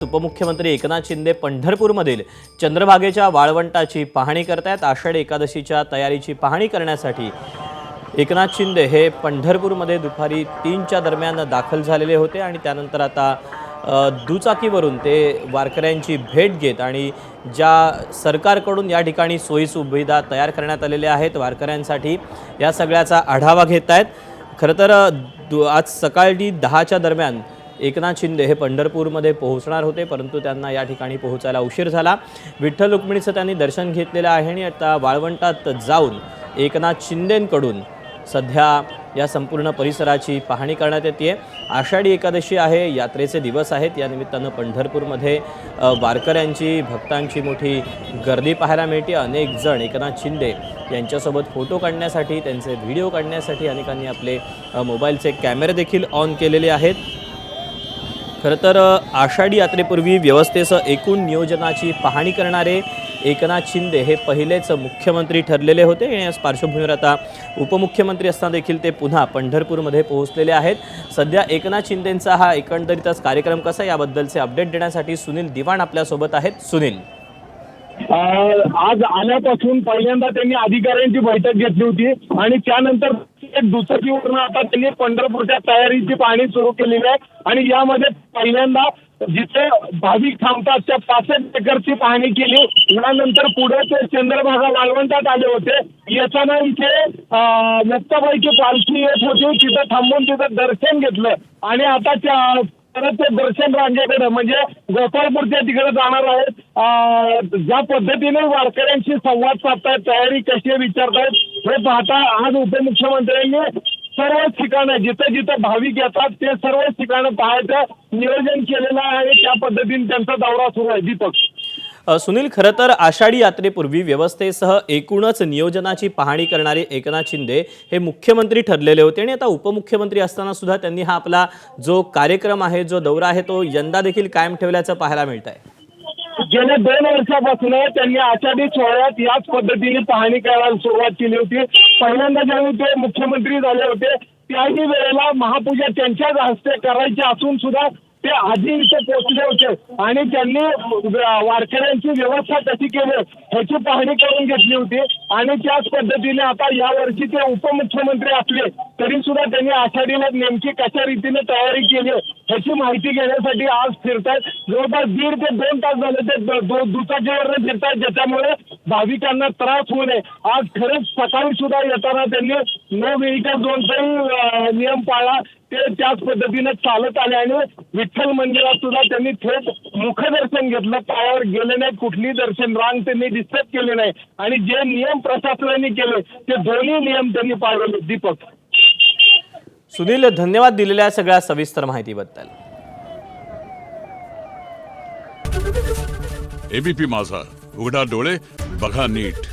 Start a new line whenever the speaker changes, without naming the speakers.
उपमुख्यमंत्री एकनाथ शिंदे पंढरपूरमधील चंद्रभागेच्या वाळवंटाची पाहणी करतायत। आषाढी एकादशीच्या तयारीची पाहणी करण्यासाठी एकनाथ शिंदे हे पंढरपूरमध्ये दुपारी 3च्या दरम्यान दाखल झालेले होते आणि त्यानंतर आता दुचाकीवरून ते वारकऱ्यांची भेट घेत आणि ज्या सरकारकडून या ठिकाणी सोयी सुविधा तयार करण्यात आलेल्या आहेत वारकऱ्यांसाठी या सगळ्याचा आढावा घेत आहेत। खरं तर आज सकाळी 10च्या दरम्यान एकनाथ शिंदे हे पंढरपूरमध्ये पोहोचणार होते, परंतु त्यांना या ठिकाणी पोहोचायला उशीर झाला। विठ्ठल रुक्मिणीचं त्यांनी दर्शन घेतलेलं आहे आणि आता वाळवंटात जाऊन एकनाथ शिंदेंकडून सध्या या संपूर्ण परिसराची पाहणी करण्यात येते। आषाढी एकादशी आहे, यात्रेचे दिवस आहेत, या निमित्तानं पंढरपूरमध्ये वारकऱ्यांची भक्तांची मोठी गर्दी पाहायला मिळते। अनेक जण एकनाथ शिंदे यांच्यासोबत फोटो काढण्यासाठी, त्यांचे व्हिडिओ काढण्यासाठी अनेकांनी आपले मोबाईलचे कॅमेरे देखील ऑन केलेले आहेत। खरं तर आषाढी यात्रेपूर्वी व्यवस्थेसह एकूण नियोजनाची पाहणी करणारे एकनाथ शिंदे हे पहिलेच मुख्यमंत्री ठरलेले होते आणि याच पार्श्वभूमीवर आता उपमुख्यमंत्री असताना देखील ते पुन्हा पंढरपूरमध्ये पोहोचलेले आहेत। सध्या एकनाथ शिंदेंचा हा एकंदरीतच कार्यक्रम कसा याबद्दलचे अपडेट देण्यासाठी सुनील दिवाण आपल्यासोबत आहेत। सुनील,
आज आल्यापासून पहिल्यांदा त्यांनी अधिकाऱ्यांची बैठक घेतली होती आणि त्यानंतर दुचाकीवरून आता त्यांनी पंढरपूरच्या तयारीची पाहणी सुरू केलेली आहे आणि यामध्ये पहिल्यांदा जिथे भाविक थांबतात त्या 65 एकरची पाहणी केली। यानंतर पुढे ते चंद्रभागा वाळवंटात आले होते। येताना इथे मुक्ताबाईची पालखी येत होती, तिथं थांबून तिथं दर्शन घेतलं आणि आता त्या परत ते दर्शन रांगेकडे म्हणजे गोपाळपूरच्या तिकडे जाणार आहेत। ज्या पद्धतीने वारकऱ्यांशी संवाद साधतायत, तयारी कशी विचारतायत हे पाहता आज उपमुख्यमंत्र्यांनी सर्वच ठिकाणं जिथे जिथे भाविक येतात ते सर्वच ठिकाणं पाहायचं नियोजन केलेलं आहे आणि त्या पद्धतीने त्यांचा दौरा सुरू आहे। दीपक,
सुनील, खरं तर आषाढी यात्रेपूर्वी व्यवस्थेसह एकूणच नियोजनाची पाहणी करणारे एकनाथ शिंदे हे मुख्यमंत्री ठरलेले होते आणि आता उपमुख्यमंत्री असताना सुद्धा त्यांनी हा आपला जो कार्यक्रम आहे, जो दौरा आहे, तो यंदा देखील कायम ठेवल्याचं पाहायला मिळत आहे।
गेल्या 2 वर्षापासून त्यांनी आषाढी सोहळ्यात याच पद्धतीने पाहणी करायला सुरुवात केली होती। पहिल्यांदा ज्यावेळी ते मुख्यमंत्री झाले होते त्याही वेळेला महापूजा त्यांच्याच हस्ते करायची असून सुद्धा ते आधी इथे पोहोचले होते आणि त्यांनी वारकऱ्यांची व्यवस्था कशी केली ह्याची पाहणी करून घेतली होती आणि त्याच पद्धतीने आता यावर्षी ते उपमुख्यमंत्री असले तरी सुद्धा त्यांनी आषाढीला नेमकी कशा रीतीने तयारी केली ह्याची माहिती घेण्यासाठी आज फिरतायत। जवळपास 1.5 ते 2 तास झाले ते दुचाकीवरनं फिरतायत, ज्याच्यामुळे भाविकांना त्रास होऊ नये। आज खरंच सकाळी सुद्धा येताना त्यांनी नो व्हेकल झोनचाही नियम पाळला, ते त्याच पद्धतीने चालत आले आणि विठ्ठल मंदिरात सुद्धा त्यांनी थेट मुखदर्शन घेतलं, पायावर गेले नाही, कुठली दर्शन रांग त्यांनी डिस्टर्ब केले नाही आणि जे नियम प्रशासनाने केले ते दोन्ही नियम त्यांनी पाळले। दीपक,
सुनील, धन्यवाद दिलेल्या सगळ्या सविस्तर माहितीबद्दल।
एबीपी माझा, उघडा डोळे बघा नीट।